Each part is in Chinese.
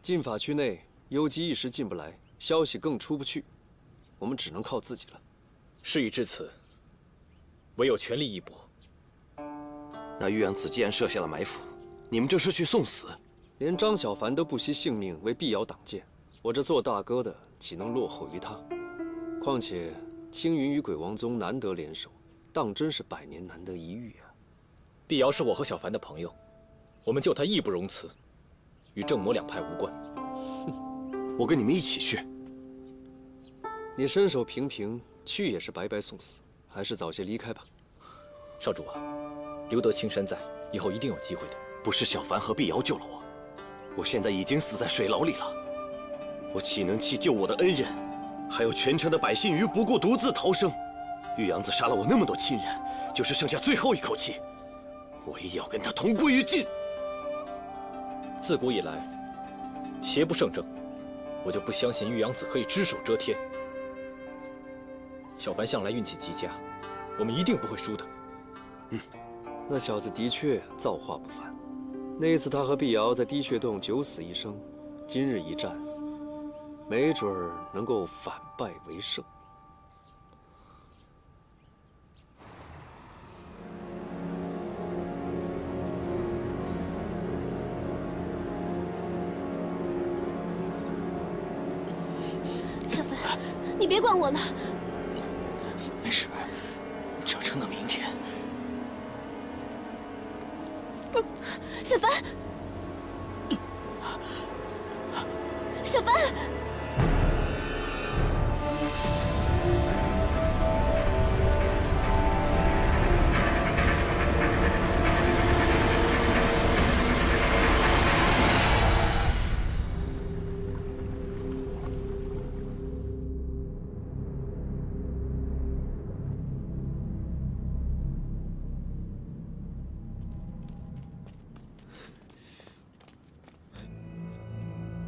禁法区内幽姬一时进不来，消息更出不去，我们只能靠自己了。事已至此，唯有全力一搏。那玉阳子既然设下了埋伏，你们这是去送死？连张小凡都不惜性命为碧瑶挡箭，我这做大哥的岂能落后于他？况且青云与鬼王宗难得联手，当真是百年难得一遇啊！碧瑶是我和小凡的朋友，我们救他义不容辞，与正魔两派无关。我跟你们一起去。你身手平平，去也是白白送死，还是早些离开吧。少主啊，留得青山在，以后一定有机会的。不是小凡和碧瑶救了我，我现在已经死在水牢里了，我岂能弃救我的恩人，还有全城的百姓于不顾，独自逃生？玉阳子杀了我那么多亲人，就是剩下最后一口气，我也要跟他同归于尽。自古以来，邪不胜正，我就不相信玉阳子可以只手遮天。小凡向来运气极佳，我们一定不会输的。那小子的确造化不凡。那一次他和碧瑶在滴血洞九死一生，今日一战，没准儿能够反败为胜。小凡，你别管我了。没事，只要撑到明天。小凡，小凡，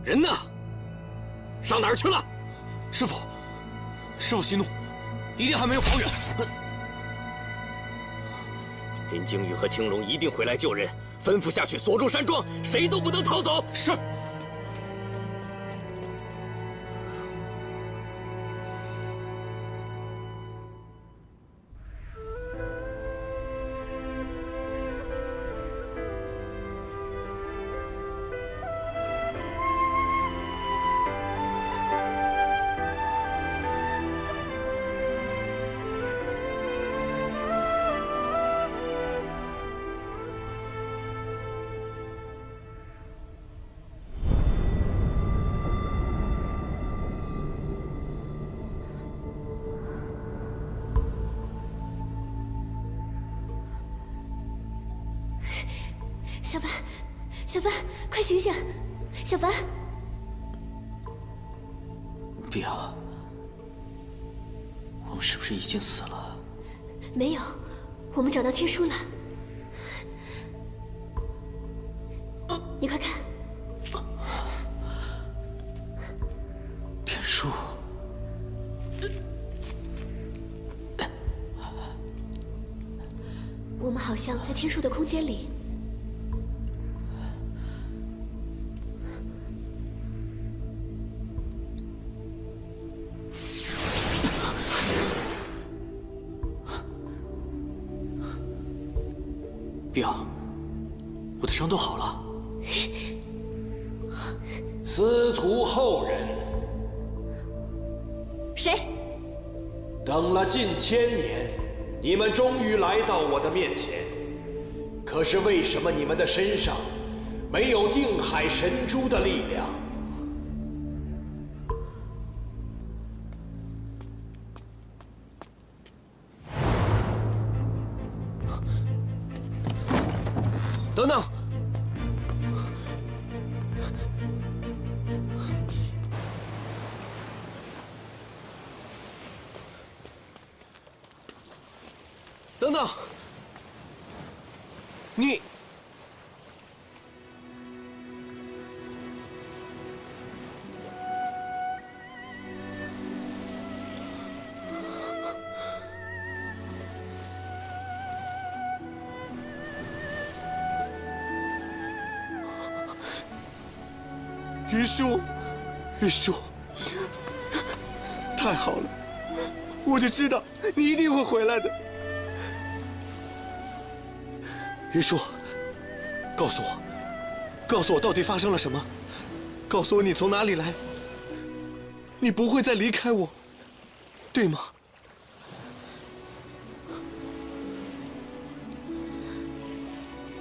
人呢？上哪儿去了？师傅息怒，一定还没有跑远。林惊羽和青龙一定会来救人，吩咐下去锁住山庄，谁都不能逃走。是。小凡，小凡，快醒醒！小凡，碧瑶，我们是不是已经死了？没有，我们找到天书了。你快看，天书。我们好像在天书的空间里。碧瑶，我的伤都好了。司徒后人，谁？等了近1000年，你们终于来到我的面前。可是为什么你们的身上没有定海神珠的力量？等等！等等！你于叔，于叔，太好了，我就知道你一定会回来的。于叔，告诉我，告诉我到底发生了什么？告诉我你从哪里来？你不会再离开我，对吗？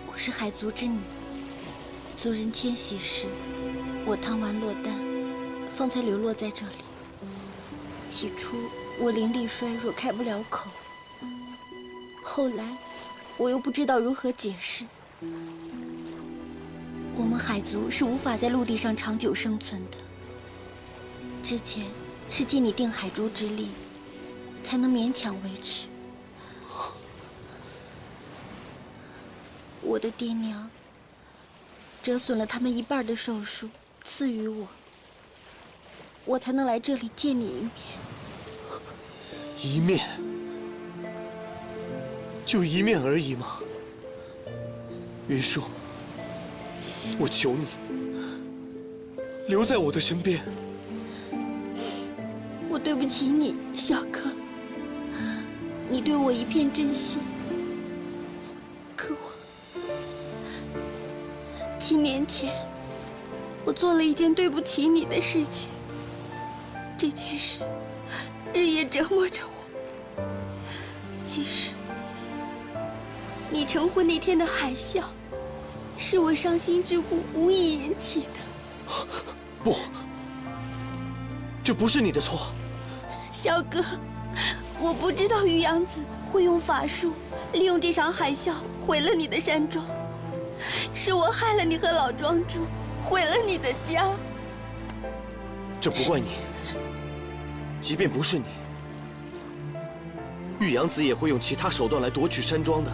我是海族之女。族人迁徙时，我贪玩落单，方才流落在这里。起初我灵力衰弱，开不了口。后来我又不知道如何解释。我们海族是无法在陆地上长久生存的。之前是借你定海珠之力，才能勉强维持。我的爹娘折损了他们一半的寿数，赐予我，我才能来这里见你一面。一面？就一面而已吗？云舒，我求你留在我的身边。我对不起你，小哥。你对我一片真心，可我7年前，我做了一件对不起你的事情。这件事日夜折磨着我。其实，你成婚那天的海啸，是我伤心之故无意引起的。不，这不是你的错。小哥，我不知道玉阳子会用法术利用这场海啸毁了你的山庄，是我害了你和老庄主，毁了你的家。这不怪你，即便不是你，玉阳子也会用其他手段来夺取山庄的。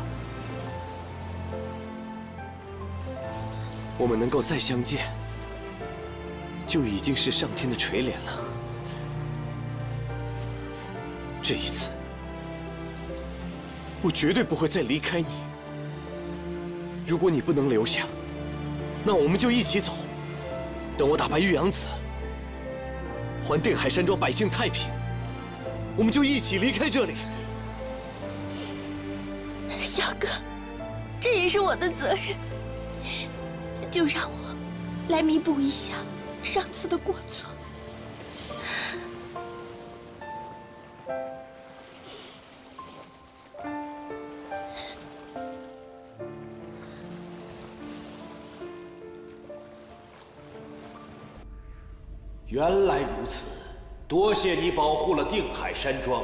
我们能够再相见，就已经是上天的垂怜了。这一次，我绝对不会再离开你。如果你不能留下，那我们就一起走。等我打败玉阳子，还定海山庄百姓太平，我们就一起离开这里。小哥，这也是我的责任，就让我来弥补一下上次的过错。原来如此，多谢你保护了定海山庄，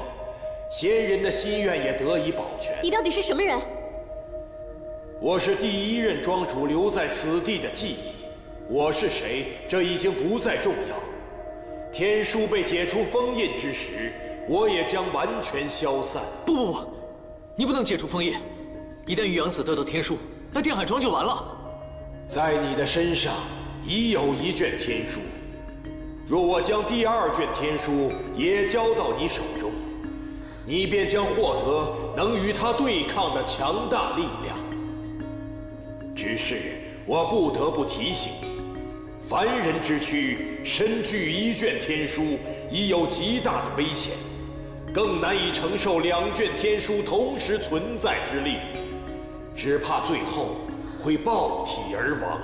先人的心愿也得以保全。你到底是什么人？我是第1任庄主留在此地的记忆。我是谁，这已经不再重要。天书被解除封印之时，我也将完全消散。不，你不能解除封印。一旦玉阳子得到天书，那定海庄就完了。在你的身上已有1卷天书，若我将第2卷天书也交到你手中，你便将获得能与他对抗的强大力量。只是我不得不提醒你，凡人之躯身具1卷天书已有极大的危险，更难以承受2卷天书同时存在之力，只怕最后会爆体而亡。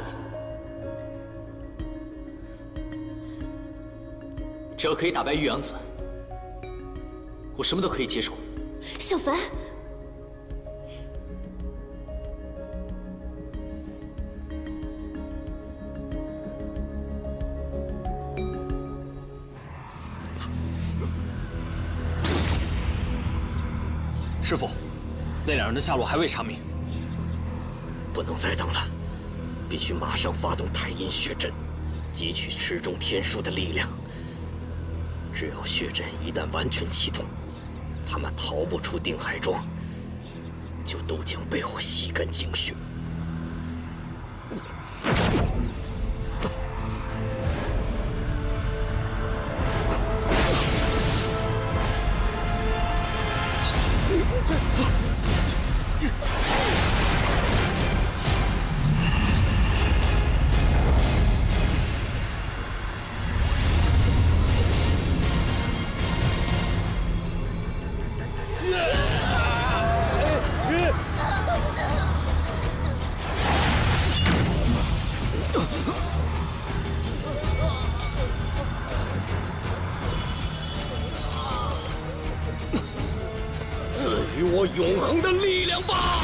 只要可以打败玉阳子，我什么都可以接受。小凡，师傅，那2人的下落还未查明。不能再等了，必须马上发动太阴血阵，汲取池中天书的力量。只要血阵一旦完全启动，他们逃不出定海庄，就都将被我吸干精血。我永恒的力量吧！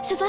小凡，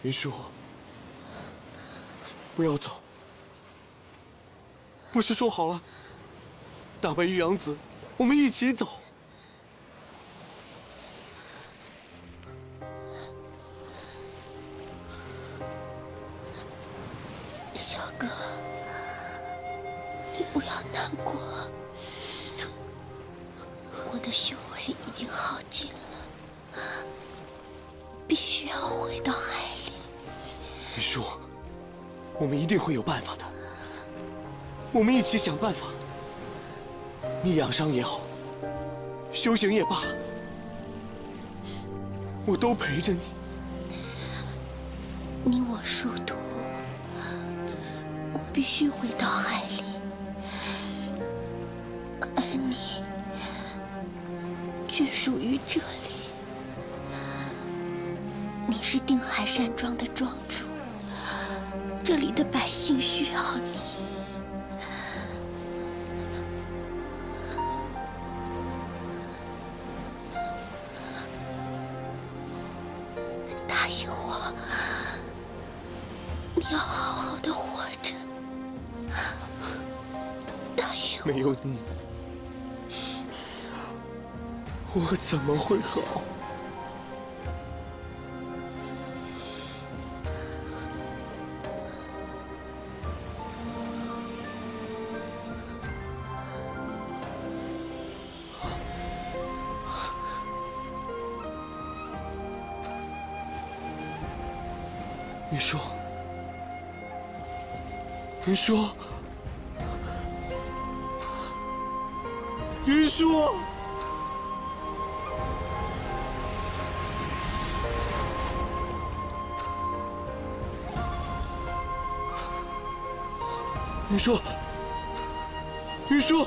云舒，不要走。不是说好了，打败玉阳子，我们一起走。小哥，你不要难过，我的修为已经耗尽了，必须要回到海里。云舒，我们一定会有办法的。我们一起想办法。你养伤也好，修行也罢，我都陪着你。你我殊途，我必须回到海里，而你却属于这里。你是定海山庄的庄主，这里的百姓需要你。答应我，你要好好的活着。答应我。没有你，我怎么会好？云舒，云舒，云舒，云舒，云舒。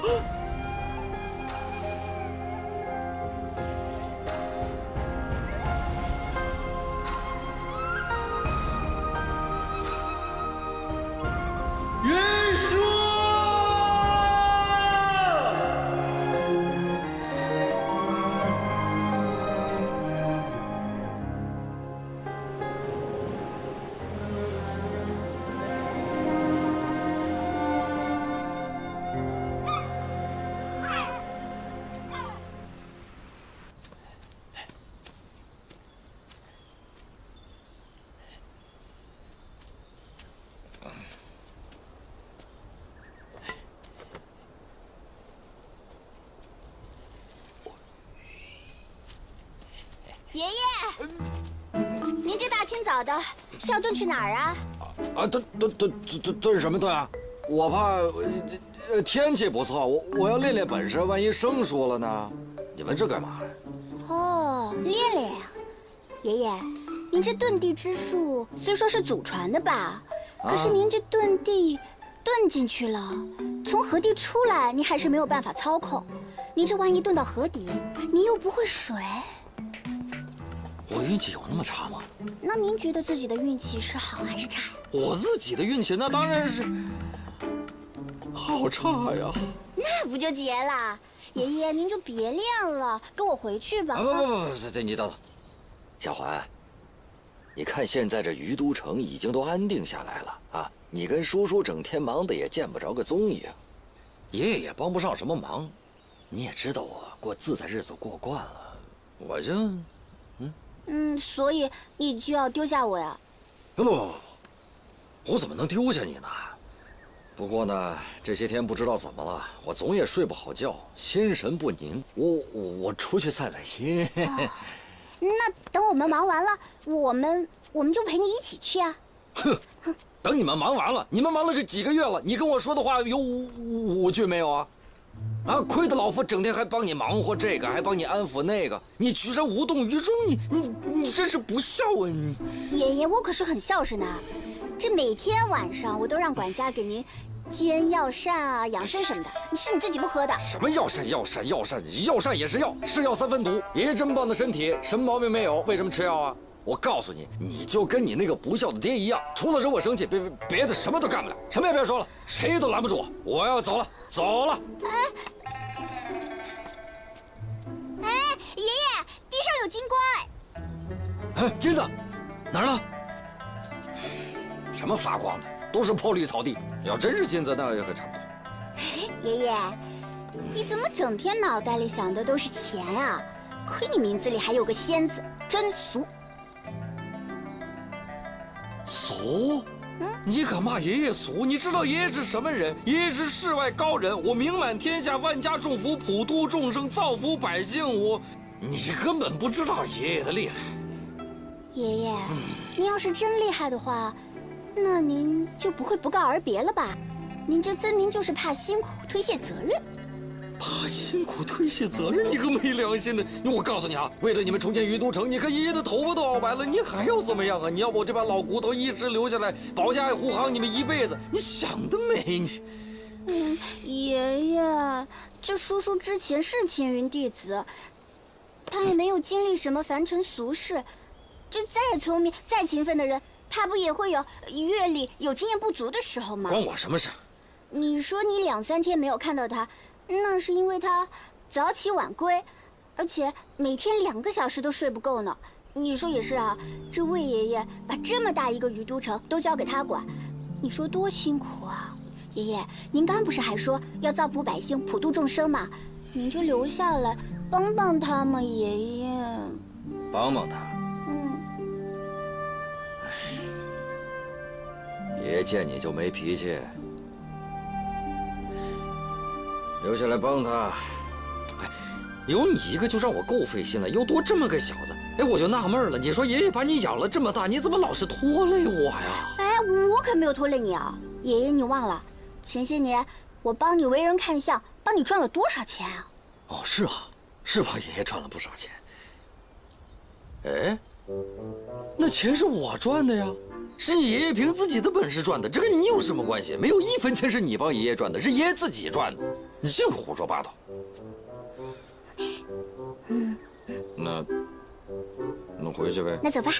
爷爷，您这大清早的是要遁去哪儿啊？炖什么炖啊？我怕天气不错，我要练练本事，万一生疏了呢？你问这干嘛？哦，练练呀。爷爷，您这遁地之术虽说是祖传的吧，可是您这遁地遁进去了，从河地出来，您还是没有办法操控。您这万一遁到河底，您又不会水。我运气有那么差吗？那您觉得自己的运气是好还是差呀？我自己的运气那当然是好差呀。那不就结了？爷爷，您就别练了，跟我回去吧。不，你等等，小环，你看现在这于都城已经都安定下来了啊，你跟叔叔整天忙的也见不着个踪影，爷爷也帮不上什么忙，你也知道我过自在日子过惯了，我就。所以你就要丢下我呀？不，我怎么能丢下你呢？不过呢，这些天不知道怎么了，我总也睡不好觉，心神不宁。我出去散散心。那等我们忙完了，我们就陪你一起去啊。哼，等你们忙完了，你们忙了这几个月了，你跟我说的话有5句没有啊？啊！亏得老夫整天还帮你忙活这个，还帮你安抚那个，你居然无动于衷，你真是不孝啊！你爷爷，我可是很孝顺的，这每天晚上我都让管家给您煎药膳啊、养生什么的，是你自己不喝的。什么药膳也是药，是药3分毒。爷爷这么棒的身体，什么毛病没有？为什么吃药啊？我告诉你，你就跟你那个不孝的爹一样，除了惹我生气，别的什么都干不了，什么也别说了，谁都拦不住我，我要走了，走了。爷爷，地上有金光哎！金子，哪儿呢？什么发光的，都是破绿草地。要真是金子，那也还差不多。爷爷，你怎么整天脑袋里想的都是钱啊？亏你名字里还有个仙字，真俗。俗？你敢骂爷爷俗？你知道爷爷是什么人？爷爷是世外高人，我名满天下，万家众福，普度众生，造福百姓。你根本不知道爷爷的厉害。爷爷，您要是真厉害的话，那您就不会不告而别了吧？您这分明就是怕辛苦，推卸责任。怕辛苦推卸责任，你个没良心的！我告诉你啊，为了你们重建于都城，你看爷爷的头发都熬白了，你还要怎么样啊？你要我这把老骨头一直留下来，保驾护航你们一辈子，你想得美！你，爷爷，这叔叔之前是青云弟子，他也没有经历什么凡尘俗事。这再聪明、再勤奋的人，他不也会有阅历、有经验不足的时候吗？关我什么事？你说你2、3天没有看到他。那是因为他早起晚归，而且每天2个小时都睡不够呢。你说也是啊，这魏爷爷把这么大一个于都城都交给他管，你说多辛苦啊！爷爷，您刚不是还说要造福百姓、普度众生吗？您就留下来帮帮他嘛，爷爷。帮帮他？爷爷见你就没脾气。留下来帮他，哎，有你一个就让我够费心了，又多这么个小子，哎，我就纳闷了。你说爷爷把你养了这么大，你怎么老是拖累我呀？哎，我可没有拖累你啊，爷爷，你忘了前些年我帮你为人看相，帮你赚了多少钱啊？哦，是啊，是帮爷爷赚了不少钱。哎，那钱是我赚的呀。是你爷爷凭自己的本事赚的，这跟你有什么关系？没有1分钱是你帮爷爷赚的，是爷爷自己赚的。你净胡说八道。那回去呗。那走吧。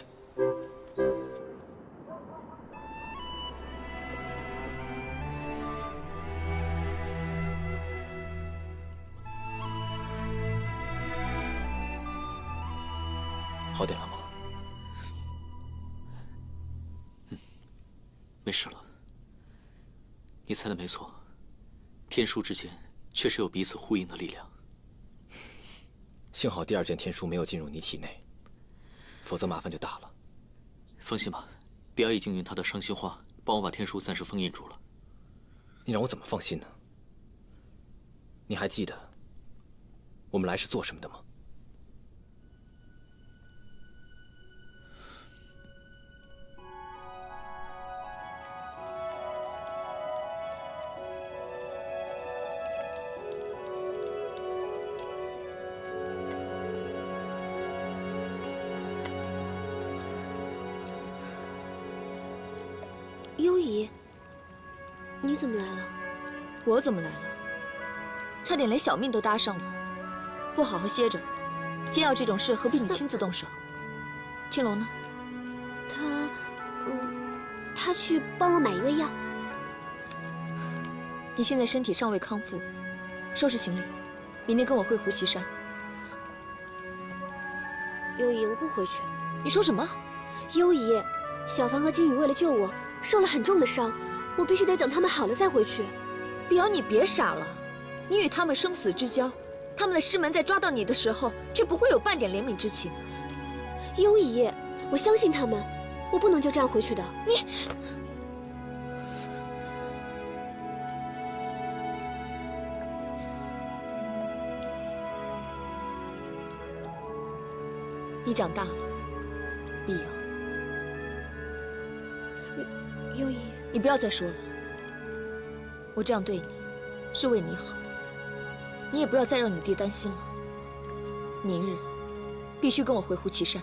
好点了吗？没事了。你猜的没错，天书之间确实有彼此呼应的力量。幸好第2卷天书没有进入你体内，否则麻烦就大了。放心吧，碧瑶已经用她的伤心话帮我把天书暂时封印住了。你让我怎么放心呢？你还记得我们来是做什么的吗？幽姨，你怎么来了？我怎么来了？差点连小命都搭上了，不好好歇着，煎药这种事何必你亲自动手？青龙呢？他去帮我买一味药。你现在身体尚未康复，收拾行李，明天跟我回胡岐山。幽姨，我不回去。你说什么？幽姨，小凡和金宇为了救我，受了很重的伤，我必须得等他们好了再回去。碧瑶，你别傻了，你与他们生死之交，他们的师门在抓到你的时候，却不会有半点怜悯之情。幽姨，我相信他们，我不能就这样回去的。你长大了，碧瑶。幽姨，你不要再说了。我这样对你，是为你好。你也不要再让你爹担心了。明日必须跟我回胡岐山。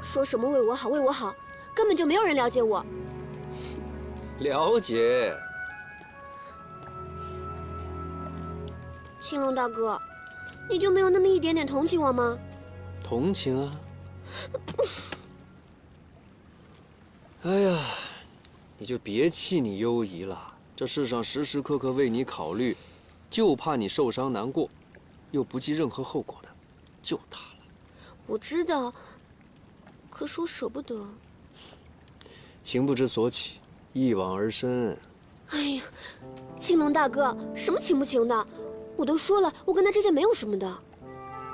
说什么为我好，为我好，根本就没有人了解我。了解。青龙大哥，你就没有那么一点点同情我吗？同情啊。哎呀，你就别气你幽姨了。这世上时时刻刻为你考虑，就怕你受伤难过。又不计任何后果的，就他了。我知道，可是我舍不得。情不知所起，一往而深。哎呀，青龙大哥，什么情不情的？我都说了，我跟他之间没有什么的。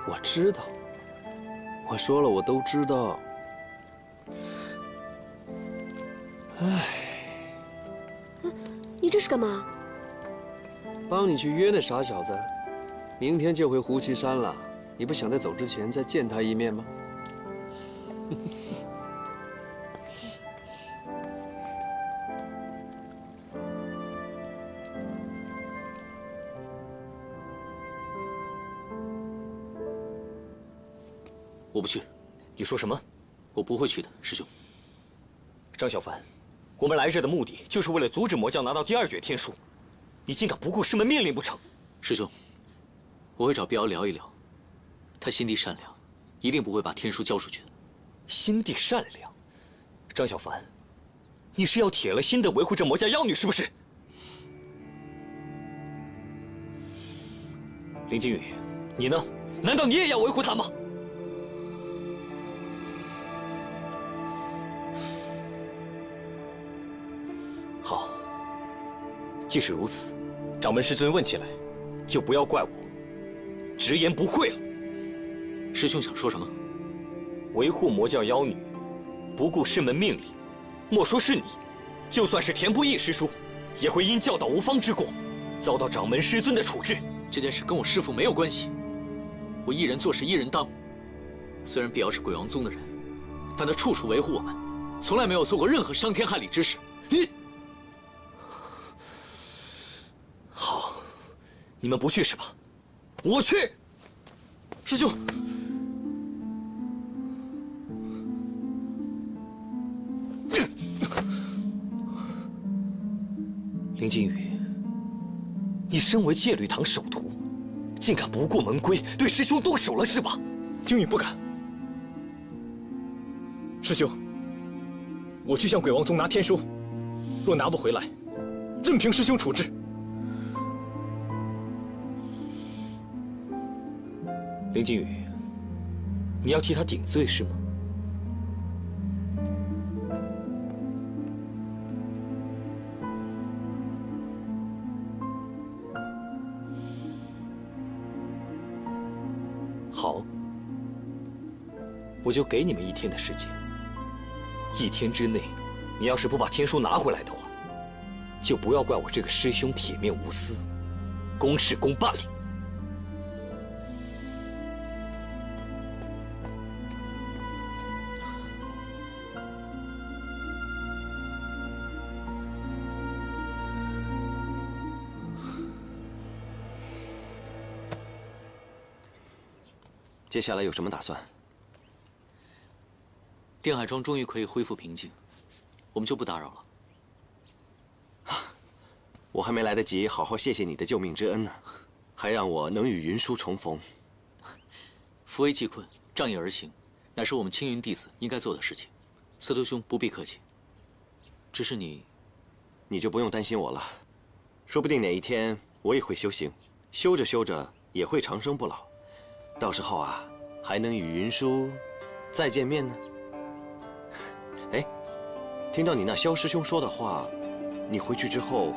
我知道，我说了，我都知道。唉，你这是干嘛？帮你去约那傻小子，明天就回胡岐山了。你不想在走之前再见他一面吗？我不去。你说什么？我不会去的，师兄。张小凡，我们来这的目的就是为了阻止魔教拿到第2卷天书，你竟敢不顾师门命令不成？师兄，我会找碧瑶聊一聊，他心地善良，一定不会把天书交出去的。心地善良，张小凡，你是要铁了心的维护这魔教妖女是不是？林金羽，你呢？难道你也要维护她吗？好，既是如此，掌门师尊问起来，就不要怪我直言不讳了。师兄想说什么？维护魔教妖女，不顾师门命令，莫说是你，就算是田不易师叔，也会因教导无方之过，遭到掌门师尊的处置。这件事跟我师父没有关系，我一人做事一人当。虽然碧瑶是鬼王宗的人，但他处处维护我们，从来没有做过任何伤天害理之事。你好，你们不去是吧？我去。师兄。林金羽，你身为戒律堂首徒，竟敢不顾门规对师兄动手了是吧？金羽不敢。师兄，我去向鬼王宗拿天书，若拿不回来，任凭师兄处置。林金羽，你要替他顶罪是吗？好，我就给你们1天的时间。1天之内，你要是不把天书拿回来的话，就不要怪我这个师兄铁面无私，公事公办了。接下来有什么打算？定海庄终于可以恢复平静，我们就不打扰了。我还没来得及好好谢谢你的救命之恩呢，还让我能与云舒重逢。扶危济困，仗义而行，乃是我们青云弟子应该做的事情。司徒兄不必客气。只是你就不用担心我了，说不定哪一天我也会修行，修着修着也会长生不老。到时候啊，还能与云舒再见面呢。哎，听到你那萧师兄说的话，你回去之后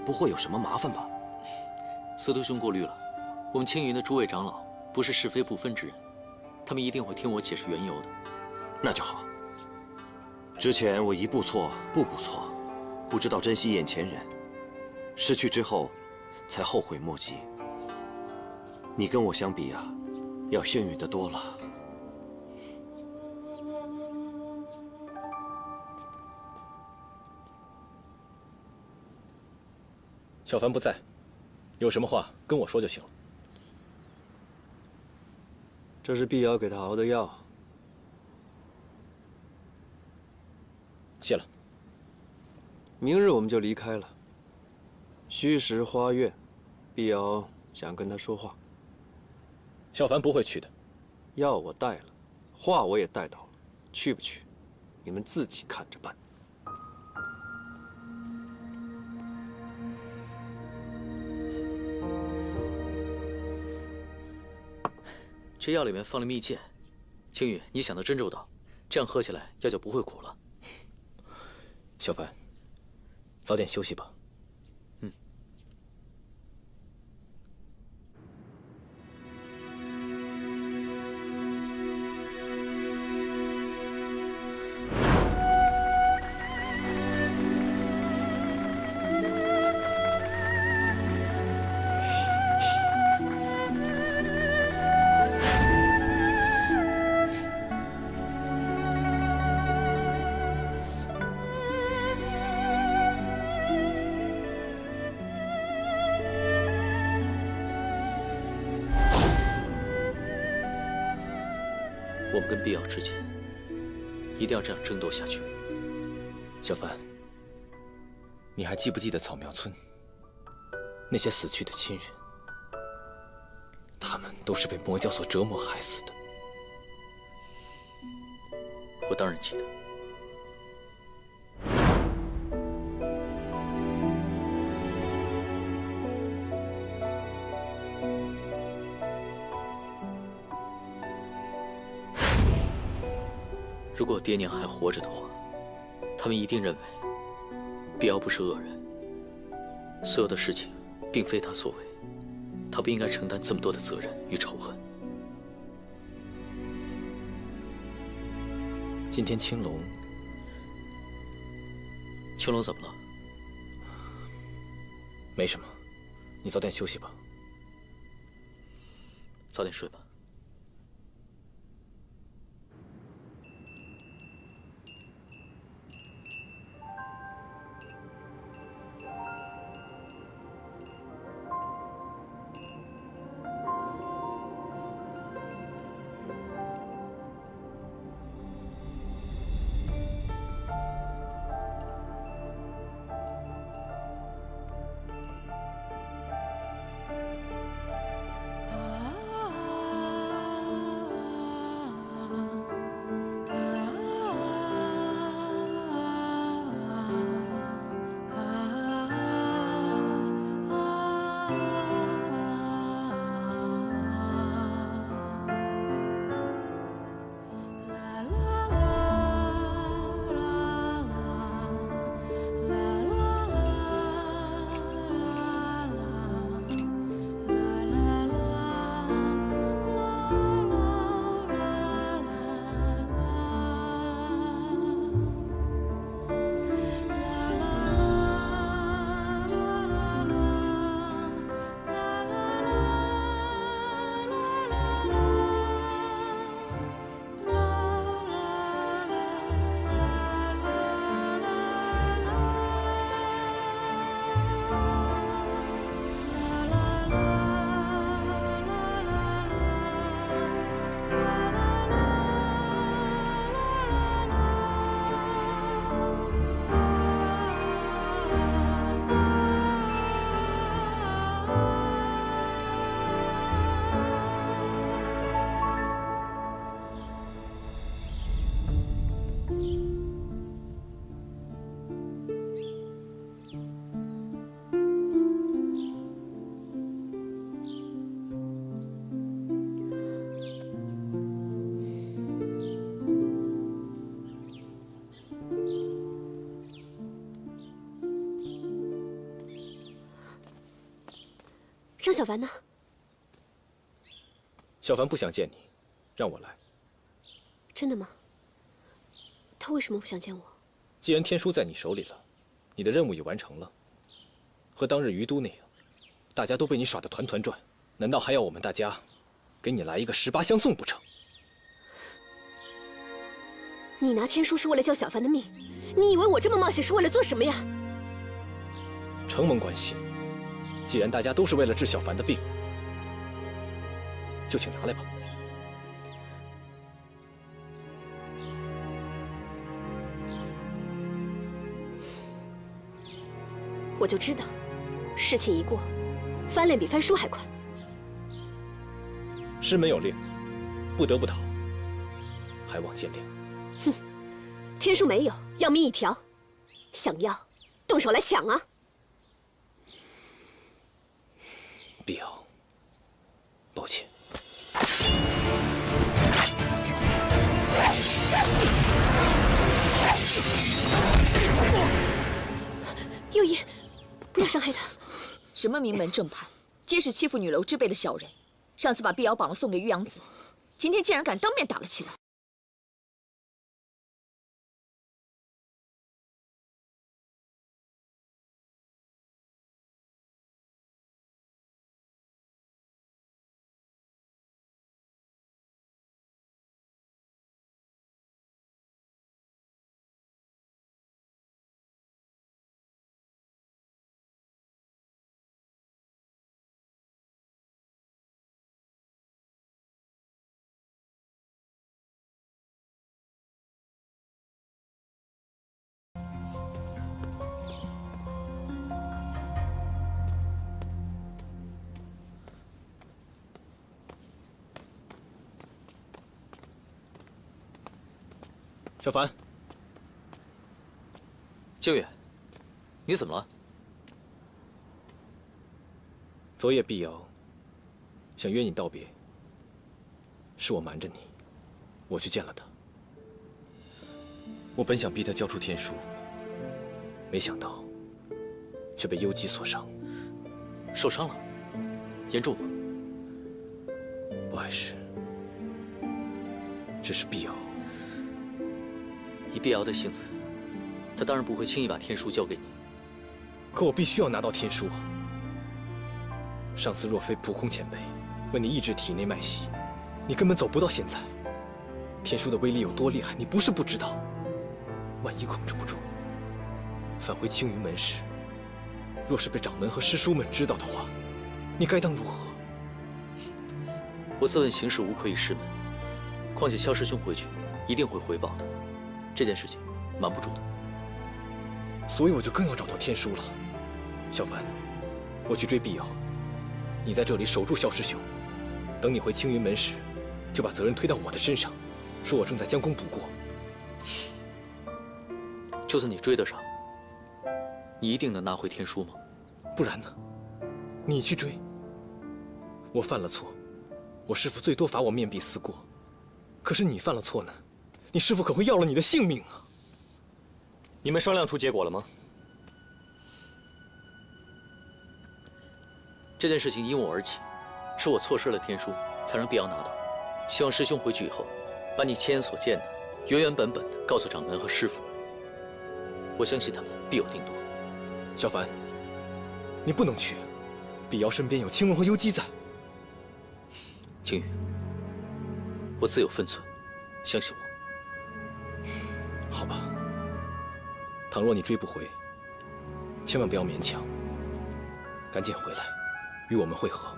不会有什么麻烦吧？司徒兄过虑了，我们青云的诸位长老不是是非不分之人，他们一定会听我解释缘由的。那就好。之前我一步错步步错，不知道珍惜眼前人，失去之后才后悔莫及。你跟我相比啊，要幸运得多了。小凡不在，有什么话跟我说就行了。这是碧瑶给他熬的药。谢了。明日我们就离开了。虚实花苑，碧瑶想跟他说话。小凡不会去的。药我带了，话我也带到了，去不去，你们自己看着办。这药里面放了蜜饯，青羽，你想的真周到，这样喝起来药就不会苦了。小凡，早点休息吧。我们跟碧瑶之间一定要这样争斗下去。小凡，你还记不记得草苗村那些死去的亲人？他们都是被魔教所折磨害死的。我当然记得。如果爹娘还活着的话，他们一定认为碧瑶不是恶人，所有的事情并非他所为，他不应该承担这么多的责任与仇恨。今天青龙怎么了？没什么，你早点休息吧。早点睡吧。张小凡呢？小凡不想见你，让我来。真的吗？他为什么不想见我？既然天书在你手里了，你的任务也完成了。和当日于都那样，大家都被你耍得团团转，难道还要我们大家给你来一个18相送不成？你拿天书是为了救小凡的命，你以为我这么冒险是为了做什么呀？承蒙关心。既然大家都是为了治小凡的病，就请拿来吧。我就知道，事情一过，翻脸比翻书还快。师门有令，不得不逃，还望见谅。哼，天书没有，要命一条，想要，动手来抢啊！碧瑶，抱歉。什么名门正派，皆是欺负女流之辈的小人。上次把碧瑶绑了送给玉阳子，今天竟然敢当面打了起来。小凡，靖宇，你怎么了？昨夜碧瑶想约你道别，是我瞒着你，我去见了她。我本想逼她交出天书，没想到却被幽姬所伤。受伤了？严重吗？不碍事，只是碧瑶。以碧瑶的性子，她当然不会轻易把天书交给你。可我必须要拿到天书啊！上次若非扑空前辈为你抑制体内脉息，你根本走不到现在。天书的威力有多厉害，你不是不知道。万一控制不住，返回青云门时，若是被掌门和师叔们知道的话，你该当如何？我自问行事无愧于师门，况且萧师兄回去一定会回报的。这件事情瞒不住的，所以我就更要找到天书了。小凡，我去追碧瑶，你在这里守住萧师兄。等你回青云门时，就把责任推到我的身上，说我正在将功补过。就算你追得上，你一定能拿回天书吗？不然呢？你去追。我犯了错，我师父最多罚我面壁思过。可是你犯了错呢？你师父可会要了你的性命啊！你们商量出结果了吗？这件事情因我而起，是我错失了天书，才让碧瑶拿到。希望师兄回去以后，把你亲眼所见的原原本本的告诉掌门和师父。我相信他们必有定夺。小凡，你不能去，碧瑶身边有青龙和幽姬在。靖宇，我自有分寸，相信我。好吧，倘若你追不回，千万不要勉强，赶紧回来，与我们会合。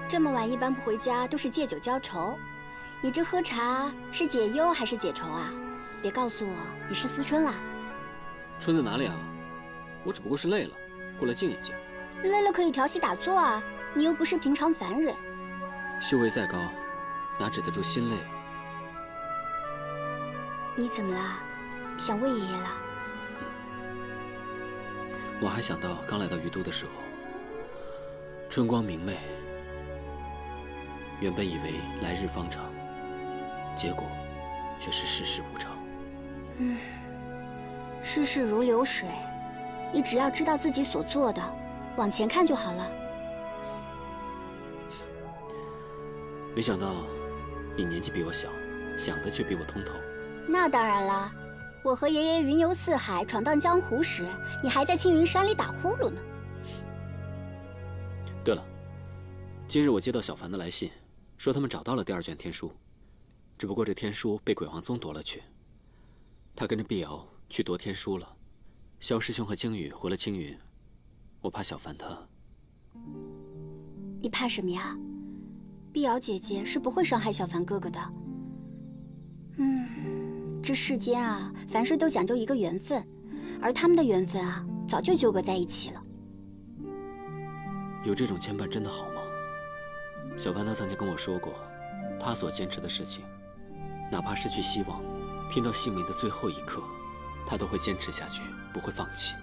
这么晚一般不回家都是借酒浇愁，你这喝茶是解忧还是解愁啊？别告诉我你是思春啦。春在哪里啊？我只不过是累了，过来静一静。累了可以调息打坐啊，你又不是平常凡人。修为再高，哪止得住心累？你怎么了？想魏爷爷了？我还想到刚来到于都的时候，春光明媚，原本以为来日方长，结果却是世事无常。世事如流水，你只要知道自己所做的，往前看就好了。没想到你年纪比我小，想的却比我通透。那当然了，我和爷爷云游四海、闯荡江湖时，你还在青云山里打呼噜呢。对了，今日我接到小凡的来信，说他们找到了第2卷天书，只不过这天书被鬼王宗夺了去。他跟着碧瑶去夺天书了，萧师兄和鲸羽回了青云。我怕小凡他……你怕什么呀？碧瑶姐姐是不会伤害小凡哥哥的。这世间啊，凡事都讲究一个缘分，而他们的缘分啊，早就纠葛在一起了。有这种牵绊真的好吗？小凡他曾经跟我说过，他所坚持的事情，哪怕失去希望，拼到性命的最后一刻，他都会坚持下去，不会放弃。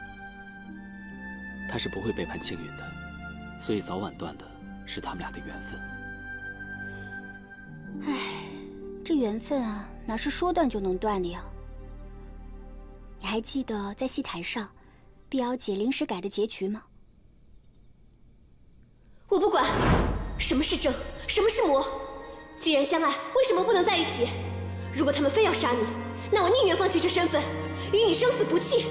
他是不会背叛青云的，所以早晚断的是他们俩的缘分。唉，这缘分啊，哪是说断就能断的呀？你还记得在戏台上，碧瑶姐临时改的结局吗？我不管，什么是正，什么是魔。既然相爱，为什么不能在一起？如果他们非要杀你，那我宁愿放弃这身份，与你生死不弃。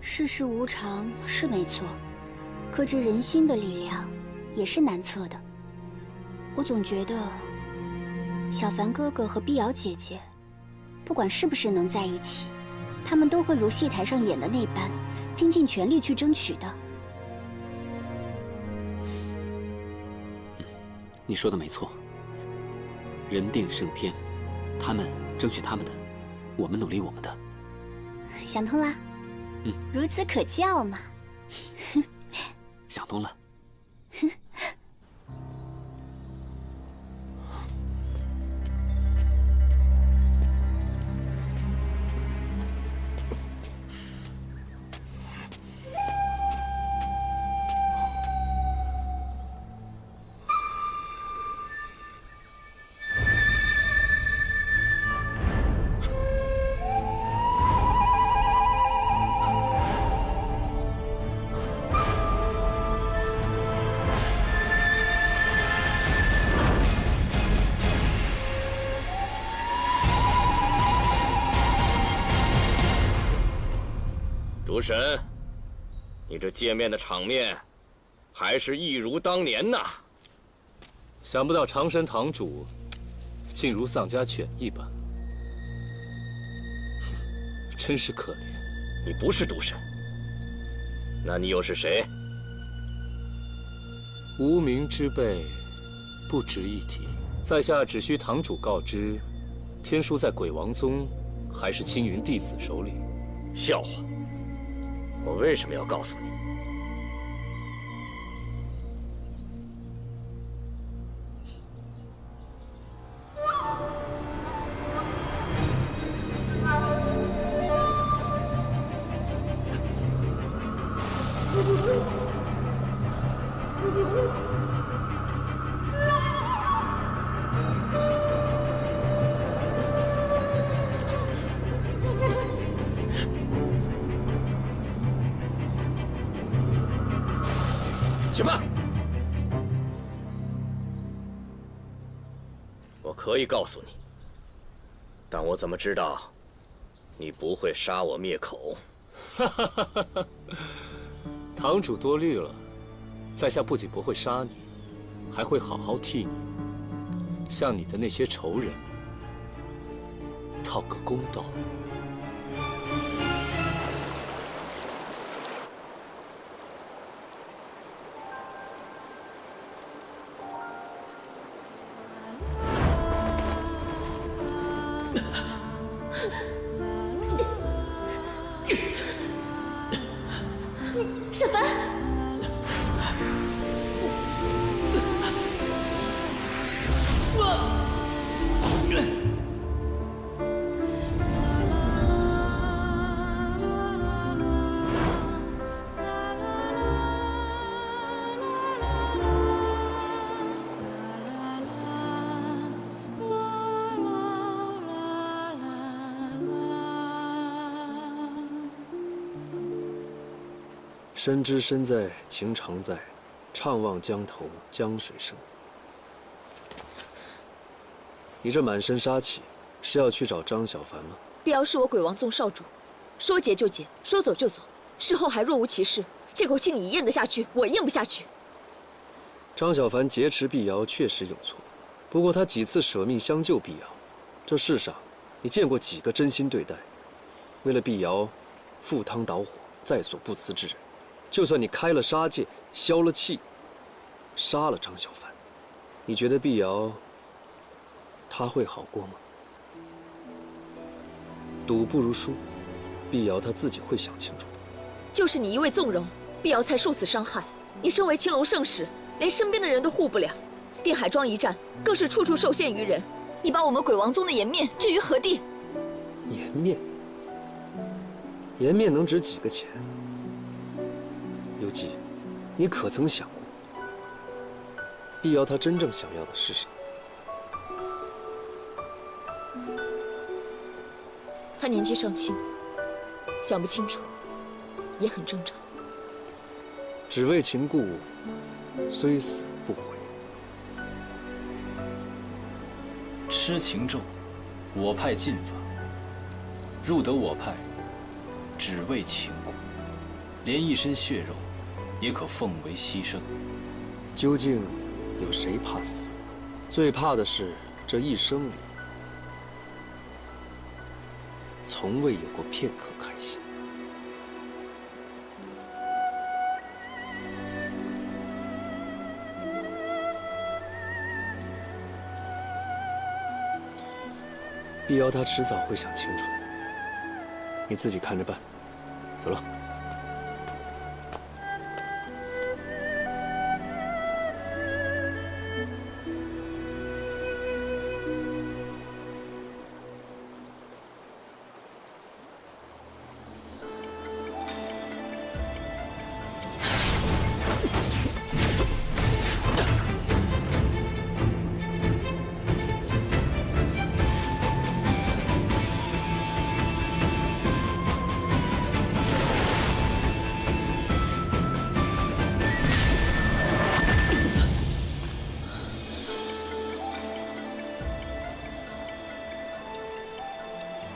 世事无常是没错，可这人心的力量也是难测的。我总觉得，小凡哥哥和碧瑶姐姐，不管是不是能在一起，他们都会如戏台上演的那般，拼尽全力去争取的。你说的没错，人定胜天，他们争取他们的，我们努力我们的。想通了？孺子可教嘛。想通了。主神，你这见面的场面，还是一如当年呐！想不到长生堂主，竟如丧家犬一般，真是可怜。你不是毒神，那你又是谁？无名之辈，不值一提。在下只需堂主告知，天书在鬼王宗，还是青云弟子手里。笑话！我为什么要告诉你？且慢！我可以告诉你，但我怎么知道你不会杀我灭口？堂主多虑了，在下不仅不会杀你，还会好好替你向你的那些仇人讨个公道。身知身在，情常在，怅望江头江水声。你这满身杀气，是要去找张小凡吗？碧瑶是我鬼王宗少主，说解就解，说走就走，事后还若无其事，这口气你咽得下去，我咽不下去。张小凡劫持碧瑶确实有错，不过他几次舍命相救碧瑶，这世上你见过几个真心对待，为了碧瑶赴汤蹈火，在所不辞之人？就算你开了杀戒，消了气，杀了张小凡，你觉得碧瑶她会好过吗？赌不如输，碧瑶她自己会想清楚的。就是你一味纵容，碧瑶才受此伤害。你身为青龙圣使，连身边的人都护不了，定海庄一战更是处处受限于人。你把我们鬼王宗的颜面置于何地？颜面，颜面能值几个钱？游姬，你可曾想过，碧瑶她真正想要的是什么？他年纪尚轻，想不清楚，也很正常。只为情故，虽死不悔。痴情咒，我派禁法。入得我派，只为情故，连一身血肉，也可奉为牺牲。究竟有谁怕死？最怕的是这一生里，从未有过片刻开心。碧瑶她迟早会想清楚的，你自己看着办。走了。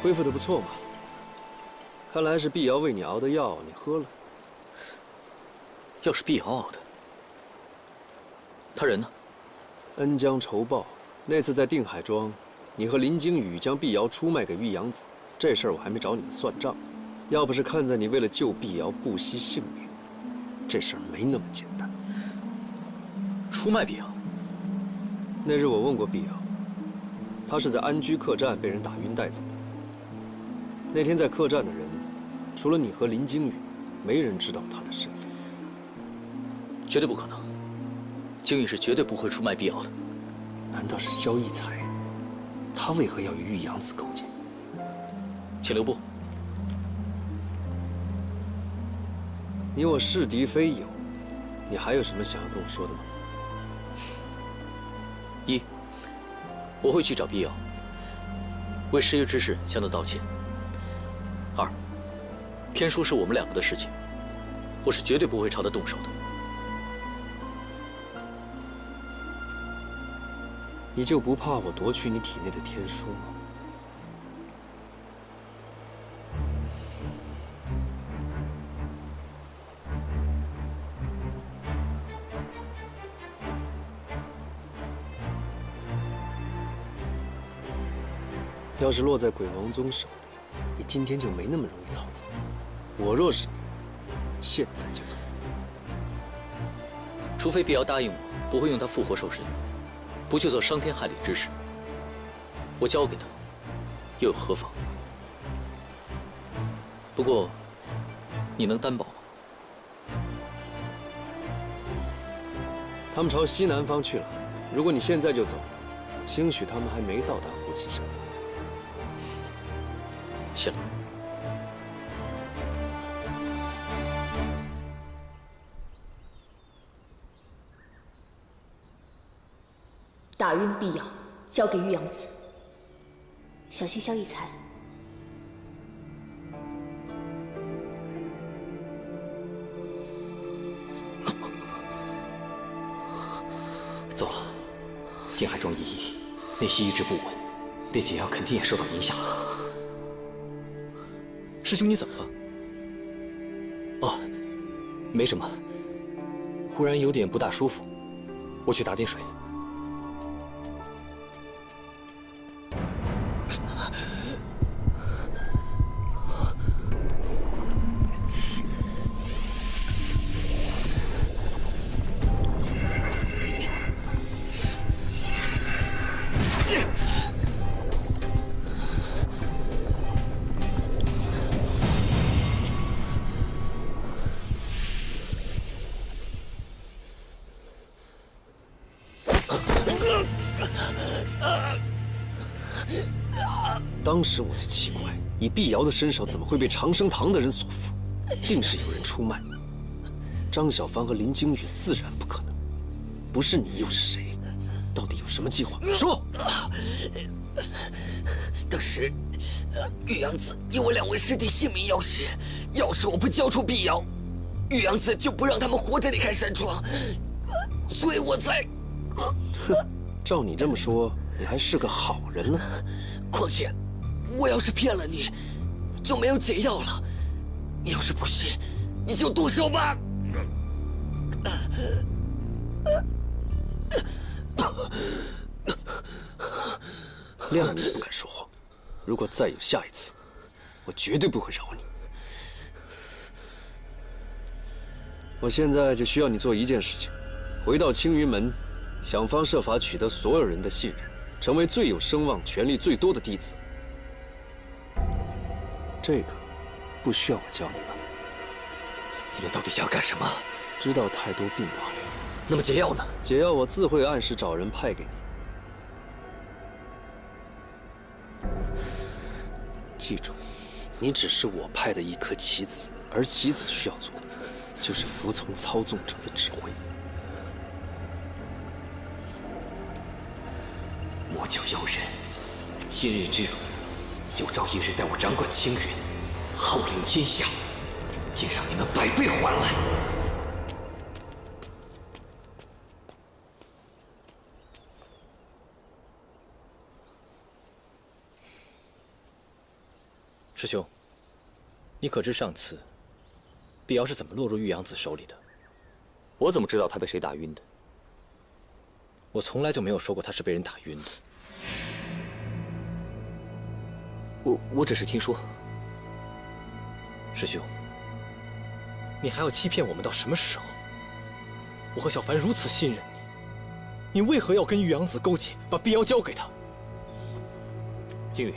恢复的不错嘛，看来是碧瑶为你熬的药，你喝了。药是碧瑶熬的，他人呢？恩将仇报，那次在定海庄，你和林惊羽将碧瑶出卖给玉阳子，这事儿我还没找你们算账。要不是看在你为了救碧瑶不惜性命，这事儿没那么简单。出卖碧瑶？那日我问过碧瑶，她是在安居客栈被人打晕带走的。那天在客栈的人，除了你和林惊羽，没人知道她的身份。绝对不可能，惊羽是绝对不会出卖碧瑶的。难道是萧逸才？他为何要与玉阳子勾结？请留步。你我是敌非友，你还有什么想要跟我说的吗？一，我会去找碧瑶，为失约之事向她道歉。二，天书是我们两个的事情，我是绝对不会朝他动手的。你就不怕我夺取你体内的天书吗？要是落在鬼王宗手里，你今天就没那么容易逃走。我若是你，现在就走。除非碧瑶答应我，不会用他复活兽身，不去做伤天害理之事。我交给他，又有何妨？不过，你能担保吗？他们朝西南方去了，如果你现在就走，兴许他们还没到达胡岐山。谢了。打晕碧瑶，交给玉阳子，小心萧逸才。天海庄一役，内息一直不稳，烈解药肯定也受到影响了。师兄，你怎么了？哦，没什么，忽然有点不大舒服，我去打点水。当时我就奇怪，以碧瑶的身手，怎么会被长生堂的人所缚？定是有人出卖。张小帆和林惊羽自然不可能，不是你又是谁？到底有什么计划？说！当时，玉阳子以我2位师弟性命要挟，要是我不交出碧瑶，玉阳子就不让他们活着离开山庄，所以我才……哼，照你这么说，你还是个好人呢。况且，我要是骗了你，就没有解药了。你要是不信，你就动手吧。谅你不敢说谎，如果再有下一次，我绝对不会饶你。我现在就需要你做一件事情，回到青云门，想方设法取得所有人的信任，成为最有声望、权力最多的弟子。这个不需要我教你吧？你们到底想要干什么？知道太多并不好。那么解药呢？解药我自会按时找人派给你。记住，你只是我派的一颗棋子，而棋子需要做的，就是服从操纵者的指挥。魔教妖人，今日之辱，有朝一日待我掌管青云，号令天下，定让你们100倍还来。师兄，你可知上次碧瑶是怎么落入玉阳子手里的？我怎么知道她被谁打晕的？我从来就没有说过她是被人打晕的。我只是听说。师兄，你还要欺骗我们到什么时候？我和小凡如此信任你，你为何要跟玉阳子勾结，把碧瑶交给他？金羽，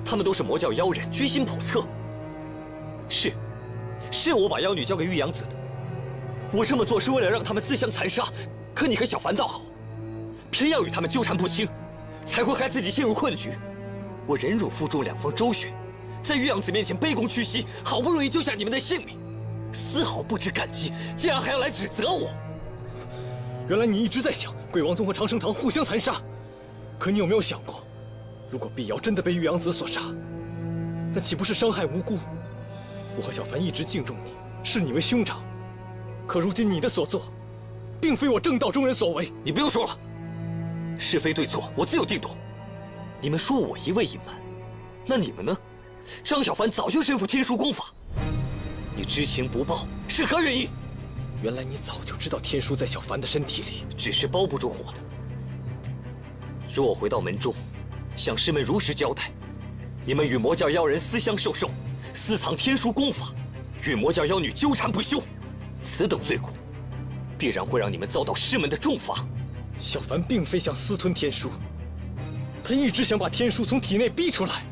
他们都是魔教妖人，居心叵测。是我把妖女交给玉阳子的。我这么做是为了让他们自相残杀，可你和小凡倒好，偏要与他们纠缠不清，才会害自己陷入困局。我忍辱负重2方周旋，在玉阳子面前卑躬屈膝，好不容易救下你们的性命，丝毫不知感激，竟然还要来指责我。原来你一直在想鬼王宗和长生堂互相残杀，可你有没有想过，如果碧瑶真的被玉阳子所杀，那岂不是伤害无辜？我和小凡一直敬重你，视你为兄长，可如今你的所作，并非我正道中人所为。你不用说了，是非对错我自有定夺。你们说我一味隐瞒，那你们呢？张小凡早就身负天书功法，你知情不报是何原因？原来你早就知道天书在小凡的身体里，只是包不住火的。若我回到门中，向师门如实交代，你们与魔教妖人私相授受，私藏天书功法，与魔教妖女纠缠不休，此等罪过，必然会让你们遭到师门的重罚。小凡并非想私吞天书，他一直想把天书从体内逼出来。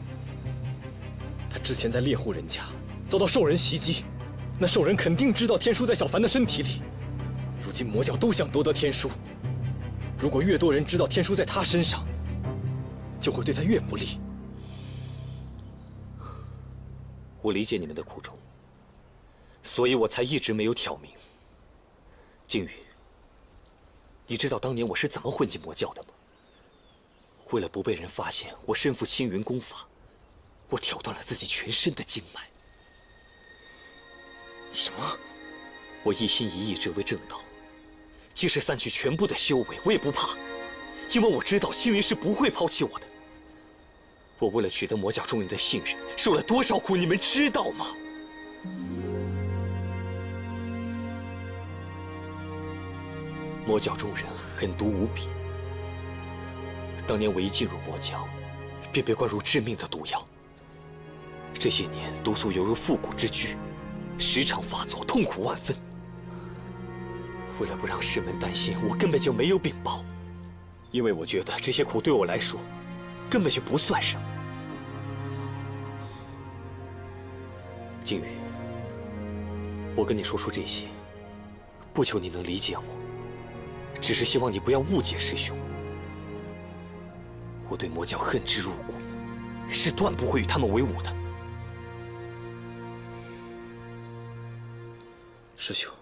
他之前在猎户人家遭到兽人袭击，那兽人肯定知道天书在小凡的身体里。如今魔教都想夺得天书，如果越多人知道天书在他身上，就会对他越不利。我理解你们的苦衷，所以我才一直没有挑明。靖宇，你知道当年我是怎么混进魔教的吗？为了不被人发现我身负青云功法，我挑断了自己全身的经脉。什么？我一心一意只为正道，即使散去全部的修为，我也不怕。因为我知道青云是不会抛弃我的。我为了取得魔教中人的信任，受了多少苦，你们知道吗？魔教中人狠毒无比，当年我一进入魔教，便被灌入致命的毒药。这些年，毒素犹如复古之躯，时常发作，痛苦万分。为了不让师门担心，我根本就没有禀报，因为我觉得这些苦对我来说根本就不算什么。静宇，我跟你说出这些，不求你能理解我，只是希望你不要误解师兄。我对魔教恨之入骨，是断不会与他们为伍的。师兄，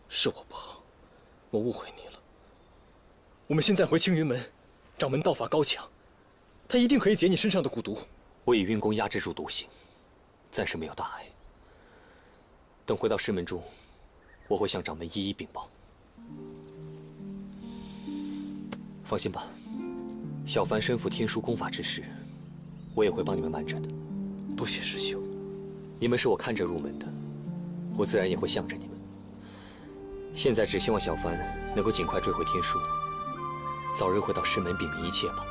是我不好，我误会你了。我们现在回青云门，掌门道法高强，他一定可以解你身上的蛊毒。我以运功压制住毒性，暂时没有大碍。等回到师门中，我会向掌门一一禀报。放心吧，小凡身负天书功法之事，我也会帮你们瞒着的。多谢师兄，你们是我看着入门的，我自然也会向着你们。现在只希望小凡能够尽快追回天书，早日回到师门禀明一切吧。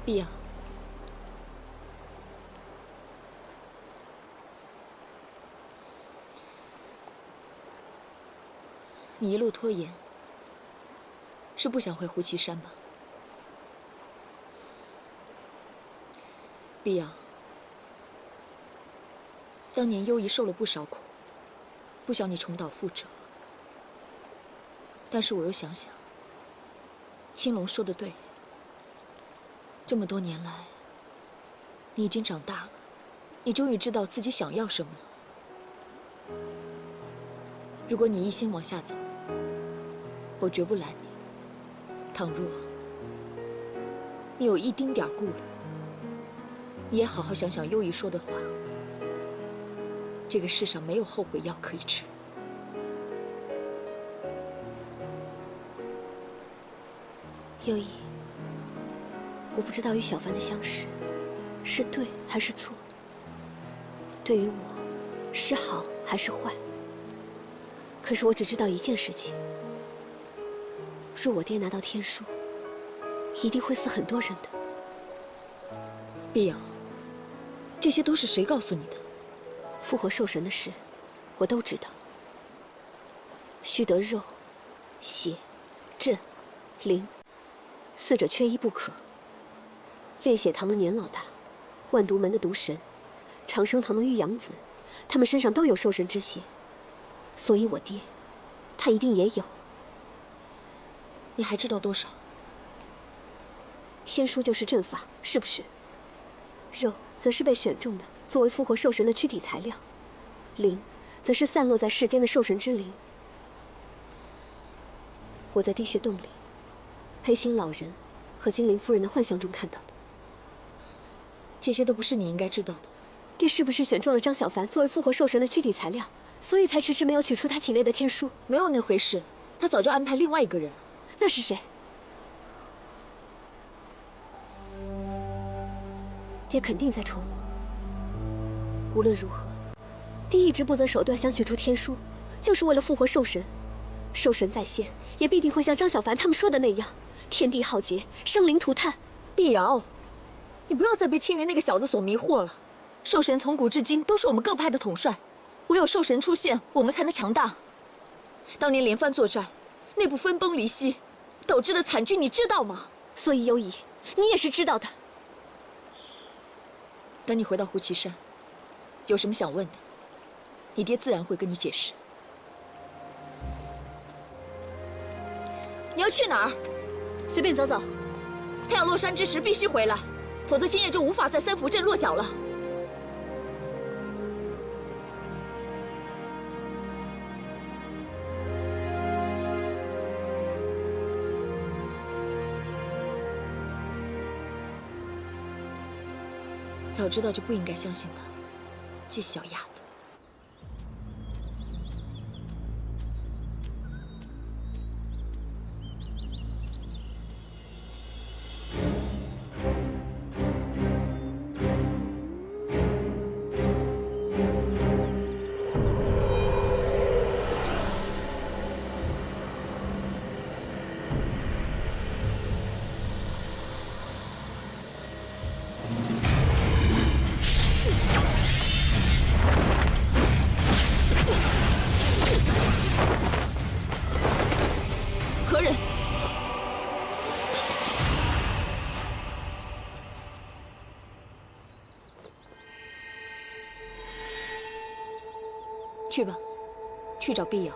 碧瑶，你一路拖延，是不想回胡岐山吗？碧瑶，当年幽姨受了不少苦，不想你重蹈覆辙。但是我又想想，青龙说的对。这么多年来，你已经长大了，你终于知道自己想要什么了。如果你一心往下走，我绝不拦你。倘若你有一丁点顾虑，你也好好想想幽姨说的话。这个世上没有后悔药可以吃。幽姨。我不知道与小凡的相识是对还是错，对于我是好还是坏。可是我只知道一件事情：若我爹拿到天书，一定会死很多人的。碧瑶，这些都是谁告诉你的？复活兽神的事，我都知道。须得肉、血、阵、灵，四者缺一不可。炼血堂的年老大，万毒门的毒神，长生堂的玉阳子，他们身上都有兽神之血，所以我爹，他一定也有。你还知道多少？天书就是阵法，是不是？肉则是被选中的，作为复活兽神的躯体材料；灵，则是散落在世间的兽神之灵。我在滴血洞里，黑心老人和精灵夫人的幻象中看到的。这些都不是你应该知道的。爹是不是选中了张小凡作为复活兽神的躯体材料，所以才迟迟没有取出他体内的天书？没有那回事，他早就安排另外一个人了。那是谁？爹肯定在筹谋。无论如何，爹一直不择手段想取出天书，就是为了复活兽神。兽神在先，也必定会像张小凡他们说的那样，天地浩劫，生灵涂炭。碧瑶，你不要再被青云那个小子所迷惑了。兽神从古至今都是我们各派的统帅，唯有兽神出现，我们才能强大。当年连番作战，内部分崩离析，导致的惨剧你知道吗？所以幽姨，你也是知道的。等你回到胡岐山，有什么想问的，你爹自然会跟你解释。你要去哪儿？随便走走。太阳落山之时必须回来。否则今夜就无法在三福镇落脚了。早知道就不应该相信他，这小丫头。 何人？去吧，去找碧瑶。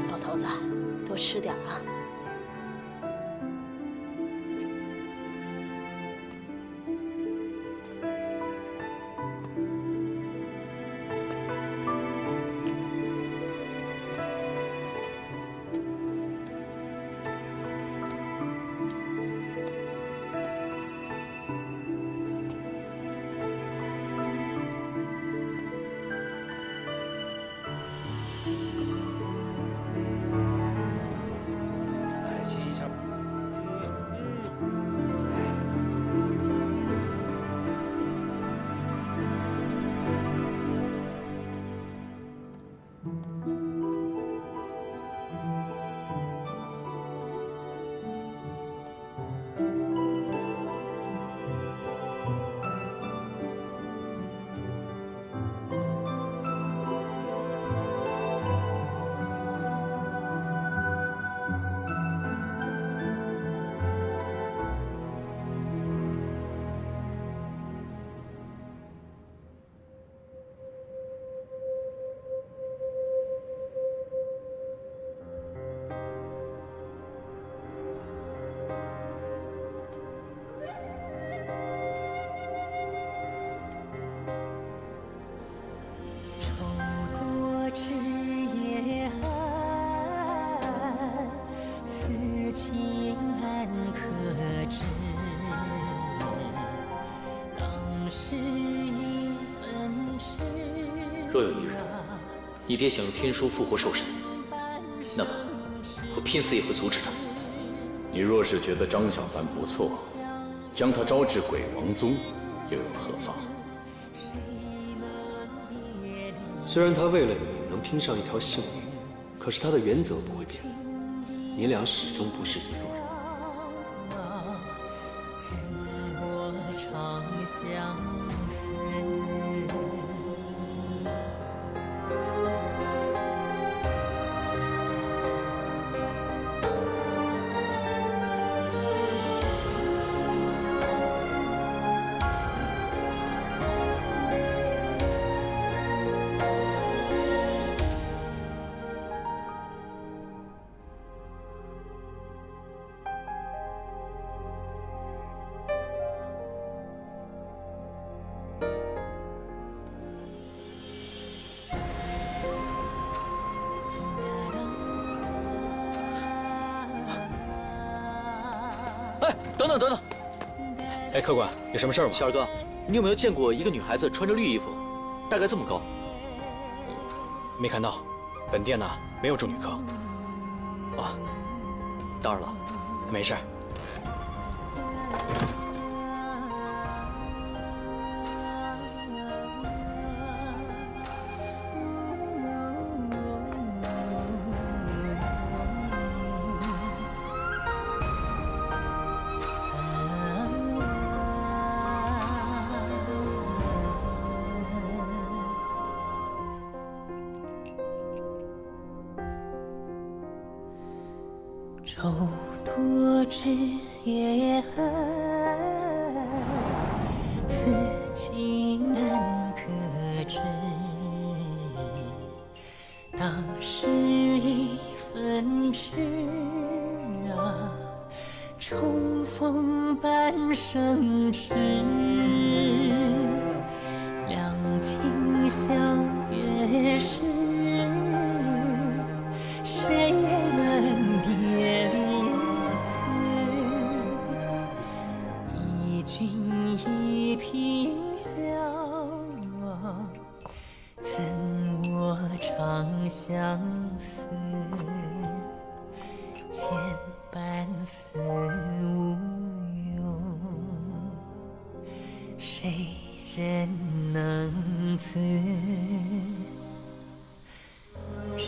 老头子，多吃点啊。 亲一下。若有一日，你爹想用天书复活兽神，那么我拼死也会阻止他。你若是觉得张小凡不错，将他招至鬼王宗，又有何妨？虽然他为了你能拼上一条性命，可是他的原则不会变。你俩始终不是一路人。 哎，等等等等！哎，客官，有什么事吗？小二哥，你有没有见过一个女孩子穿着绿衣服，大概这么高？没看到，本店呢没有住女客。啊，当然了，没事。舟多知也恨，此情难可知。当时一分痴啊，重逢半生痴。两情相悦时，谁能别离此？一君一颦笑，怎我长相思？千般思无用，谁人能自知？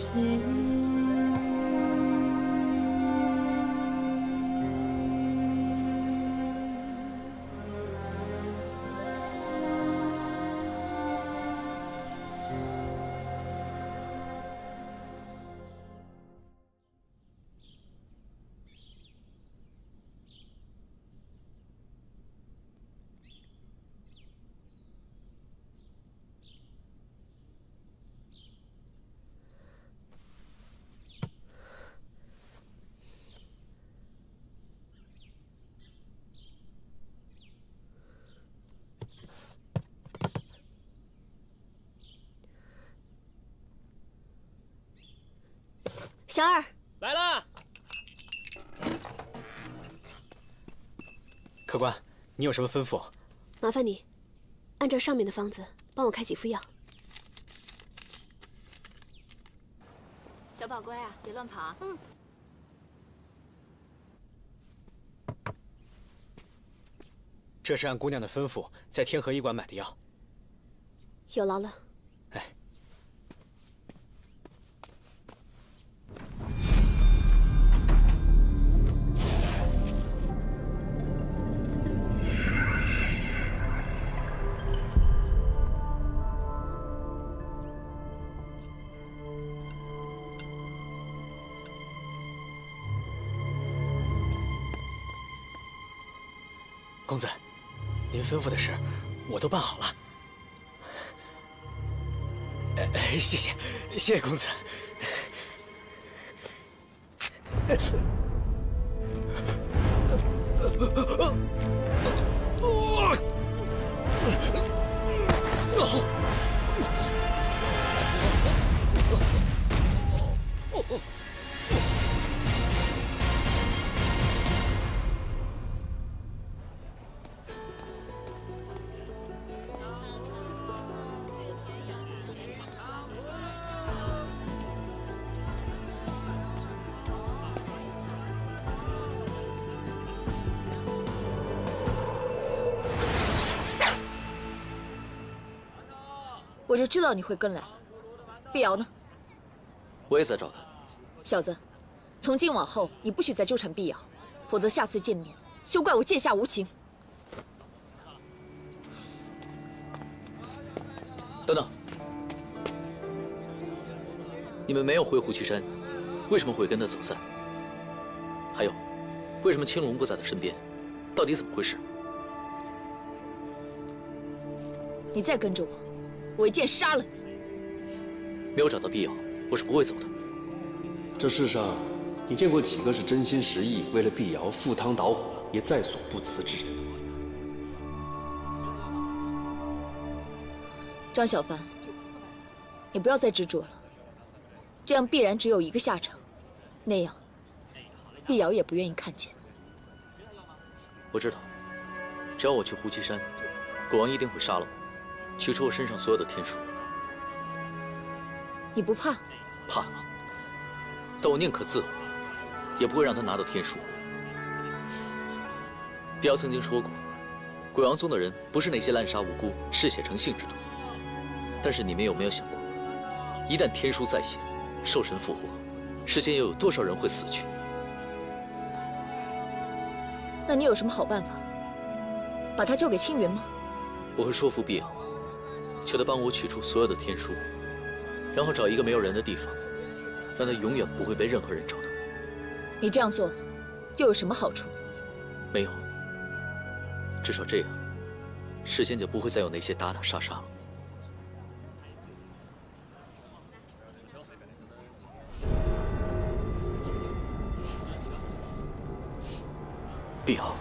小二来了。客官，你有什么吩咐？麻烦你按照上面的方子帮我开几副药。小宝乖啊，别乱跑啊。嗯。这是按姑娘的吩咐在天河医馆买的药。有劳了。哎。公子，您吩咐的事我都办好了。谢谢，谢谢公子。我就知道你会跟来。碧瑶呢？我也在找他。小子，从今往后你不许再纠缠碧瑶，否则下次见面，休怪我剑下无情。等等，你们没有回胡岐山，为什么会跟他走散？还有，为什么青龙不在他身边？到底怎么回事？你再跟着我，我一剑杀了你！没有找到碧瑶，我是不会走的。这世上，你见过几个是真心实意为了碧瑶赴汤蹈火也在所不辞之人？张小帆，你不要再执着了，这样必然只有一个下场，那样，碧瑶也不愿意看见。我知道，只要我去胡岐山，国王一定会杀了我，取出我身上所有的天书。你不怕？怕，但我宁可自毁，也不会让他拿到天书。碧瑶曾经说过，鬼王宗的人不是那些滥杀无辜、嗜血成性之徒。但是你们有没有想过，一旦天书再现，兽神复活，世间又有多少人会死去？那你有什么好办法？把他交给青云吗？我会说服碧瑶，求他帮我取出所有的天书，然后找一个没有人的地方，让他永远不会被任何人找到。你这样做又有什么好处？没有，至少这样，世间就不会再有那些打打杀杀了。碧瑶，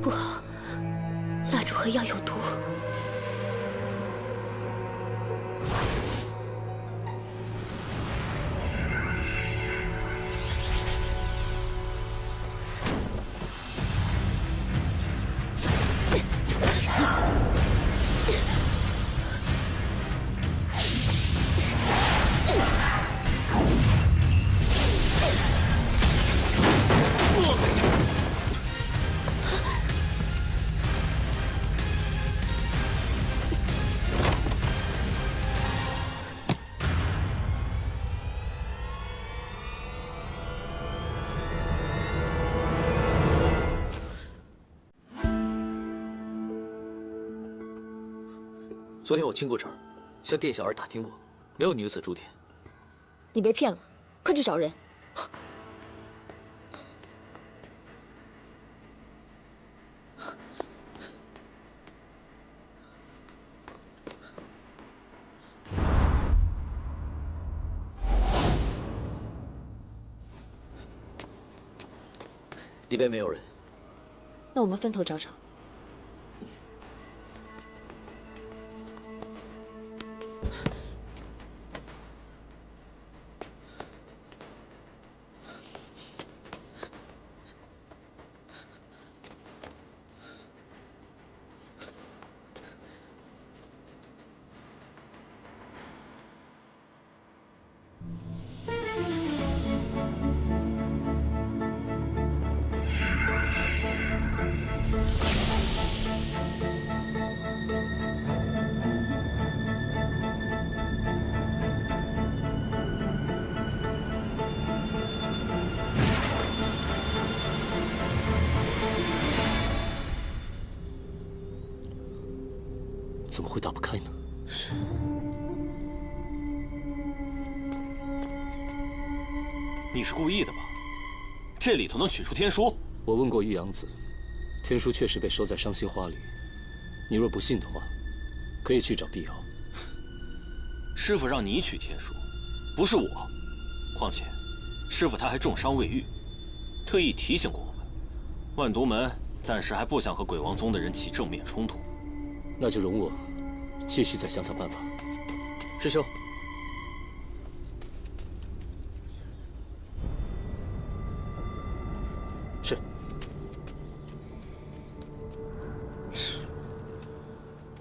不好，蜡烛和药有毒。昨天我经过这儿，向店小二打听过，没有女子住店。你被骗了，快去找人。里边没有人。那我们分头找找。怎么会打不开呢？你是故意的吧？这里头能取出天书？我问过玉阳子，天书确实被收在伤心花里。你若不信的话，可以去找碧瑶。师傅让你取天书，不是我。况且，师傅他还重伤未愈，特意提醒过我们，万毒门暂时还不想和鬼王宗的人起正面冲突。那就容我继续再想想办法。师兄，是。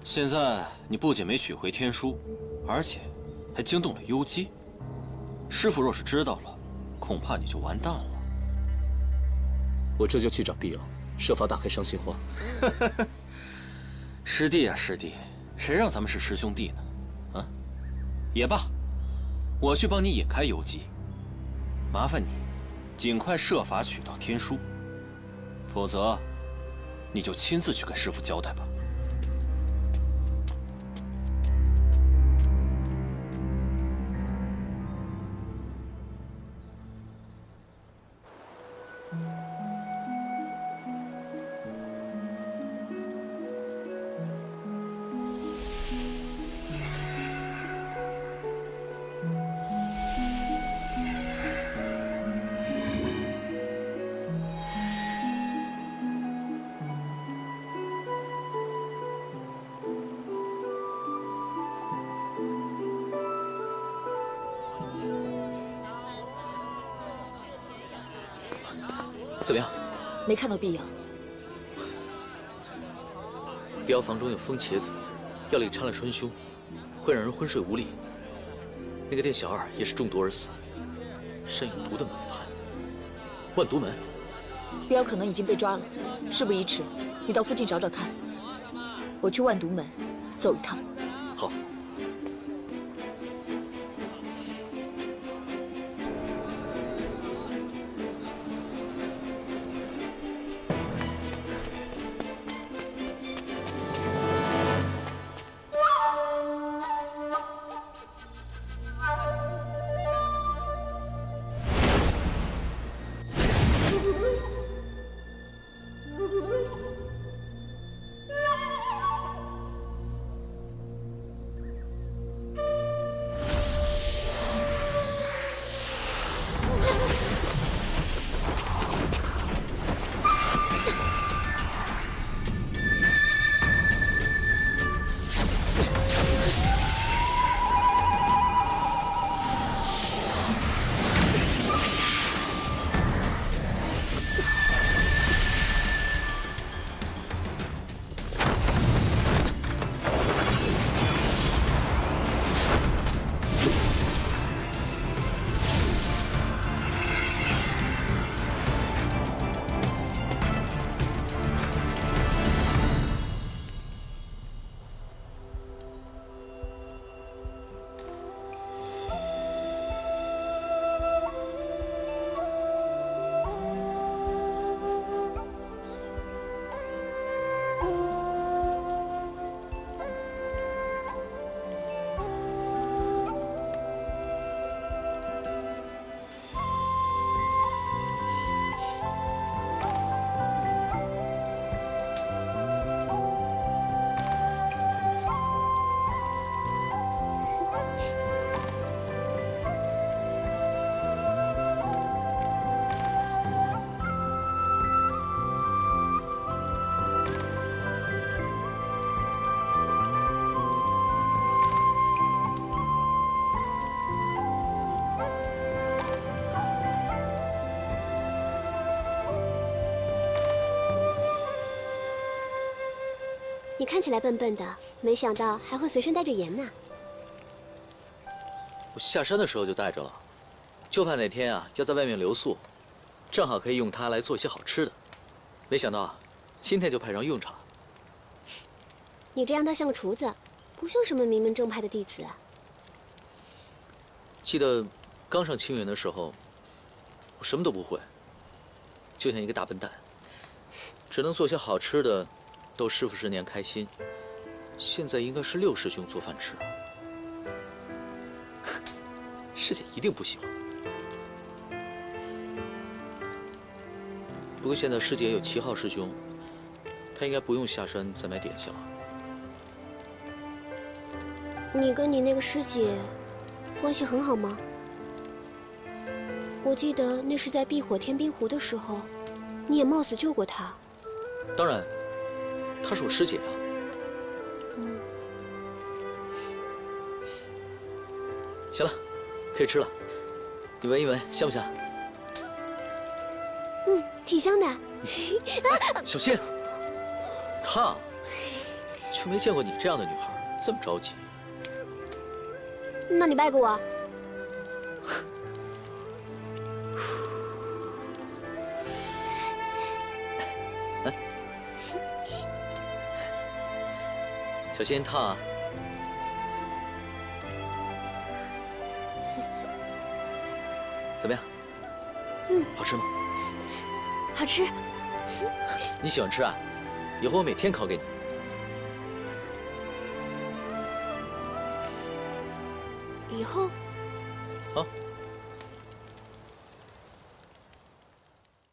现在你不仅没取回天书，而且还惊动了幽姬。师傅若是知道了，恐怕你就完蛋了。我这就去找碧瑶，设法打开伤心花。师弟啊，师弟，谁让咱们是师兄弟呢？啊，也罢，我去帮你引开幽姬。麻烦你，尽快设法取到天书，否则，你就亲自去跟师傅交代吧。怎么样？没看到碧瑶。必要房中有风茄子，药里掺了川芎，会让人昏睡无力。那个店小二也是中毒而死。肾有毒的门派，万毒门。必要可能已经被抓了，事不宜迟，你到附近找找看。我去万毒门走一趟。好。 你看起来笨笨的，没想到还会随身带着盐呢。我下山的时候就带着了，就怕哪天啊要在外面留宿，正好可以用它来做些好吃的。没想到今天就派上用场了。你这样倒像个厨子，不像什么名门正派的弟子啊。记得刚上清源的时候，我什么都不会，就像一个大笨蛋，只能做些好吃的。 逗师傅10年开心，现在应该是6师兄做饭吃了。师姐一定不喜欢。不过现在师姐有7号师兄，他应该不用下山再买点心了。你跟你那个师姐关系很好吗？我记得那是在避火天冰湖的时候，你也冒死救过她。当然。 她是我师姐啊。嗯。行了，可以吃了。你闻一闻，香不香？嗯，挺香的。小心！烫！就没见过你这样的女孩这么着急。那你拜个我。小心烫啊！怎么样？嗯，好吃吗？好吃。你喜欢吃啊？以后我每天烤给你。以后？啊，